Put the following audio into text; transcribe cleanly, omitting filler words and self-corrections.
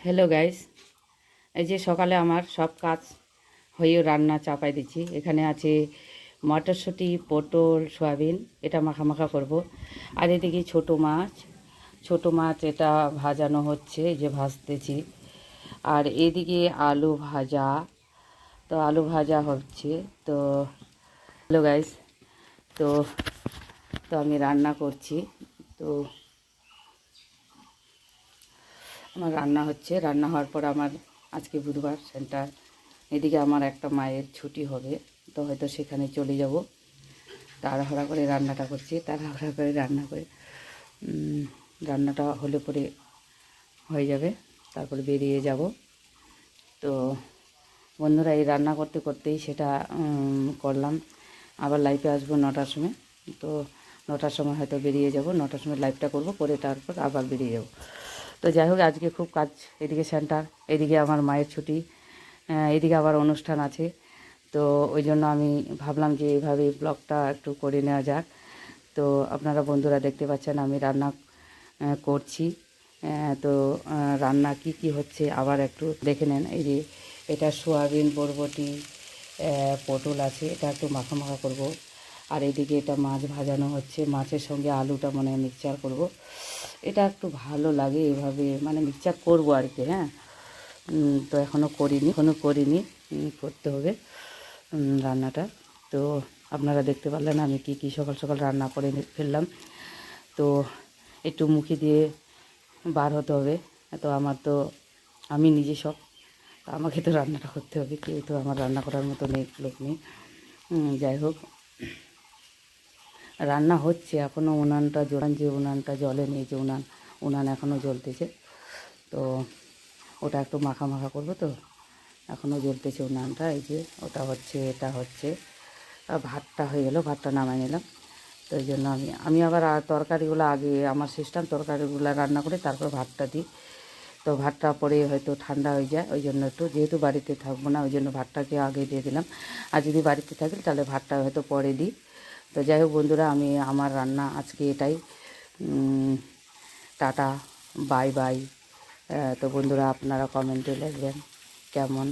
Hello guys, এই যে সকালে আমার সব কাজ হয়েও রান্না চাপাই দিচ্ছি। এখানে আছে মটরশুঁটি, পটল, সয়াবিন, এটা মাখা মাখা করব। আর এদিকে ছোটো মাছ এটা ভাজানো হচ্ছে, এই যে ভাজতেছি। আর এদিকে আলু ভাজা, তো আলু ভাজা হচ্ছে। তো হ্যালো গাইস, তো তো আমি রান্না করছি। তো আমার রান্না হচ্ছে, রান্না হওয়ার পর আমার আজকে বুধবার সেন্টার, এদিকে আমার একটা মায়ের ছুটি হবে, তো হয়তো সেখানে চলে যাব। তাড়াহুড়া করে রান্নাটা করছি, তাড়াহুড়া করে রান্না করে রান্নাটা হলে পরে হয়ে যাবে, তারপরে বেরিয়ে যাব। তো বন্ধুরা, এই রান্না করতে করতেই সেটা করলাম। আবার লাইভে আসবো 9টার সময়। তো 9টার সময় হয়তো বেরিয়ে যাব, 9টার সময় লাইভটা করব, করে তারপর আবার বেরিয়ে যাব। তো যাই হোক, আজকে খুব কাজ, এদিকে সেন্টার, এদিকে আমার মায়ের ছুটি, এদিকে আবার অনুষ্ঠান আছে। তো ওই জন্য আমি ভাবলাম যে এইভাবে ব্লগটা একটু করে নেওয়া যাক। তো আপনারা বন্ধুরা দেখতে পাচ্ছেন আমি রান্না করছি। তো রান্না কি কি হচ্ছে আবার একটু দেখে নেন। এই যে এটা সোয়াবিন, বরবটি, পটল আছে, এটা একটু মাখা মাখা করব। আর এদিকে এটা মাছ ভাজানো হচ্ছে, মাছের সঙ্গে আলুটা মানে মিক্সচার করব। এটা একটু ভালো লাগে এভাবে, মানে মিক্সচার করব আর কি। হ্যাঁ, তো এখনও করিনি, করতে হবে রান্নাটা। তো আপনারা দেখতে পারলেন আমি কি কি সকাল সকাল রান্না করে ফেললাম। তো একটু মুখে দিয়ে বার হতে হবে। তো আমি নিজে সব, তো আমাকে তো রান্নাটা করতে হবে, কেউ তো আমার রান্না করার মতো লোক নেই। যাই হোক, রান্না হচ্ছে এখনও। উনানটা জ্বলেনি, যে উনান এখনও জ্বলতেছে। তো ওটা একটু মাখা মাখা করবো, তো এখনও জ্বলতেছে উনানটা। এই যে ওটা হচ্ছে, এটা হচ্ছে। ভাতটা হয়ে গেল, ভাতটা নামাই নিলাম। তো এই জন্য আমি আবার তরকারিগুলো আগে, আমার সিস্টেম তরকারিগুলো রান্না করে তারপর ভাতটা দিই। তো ভাতটা পরে হয়তো ঠান্ডা হয়ে যায়, ওই জন্য একটু, যেহেতু বাড়িতে থাকবো না ওই জন্য ভাতটাকে আগে দিয়ে দিলাম। আর যদি বাড়িতে থাকি তাহলে ভাতটা হয়তো পরে দিই। তো যাই হোক বন্ধুরা, আমার রান্না আজকে এটাই। Tata, bye bye. তো বন্ধুরা, আপনারা কমেন্টে লিখবেন কেমন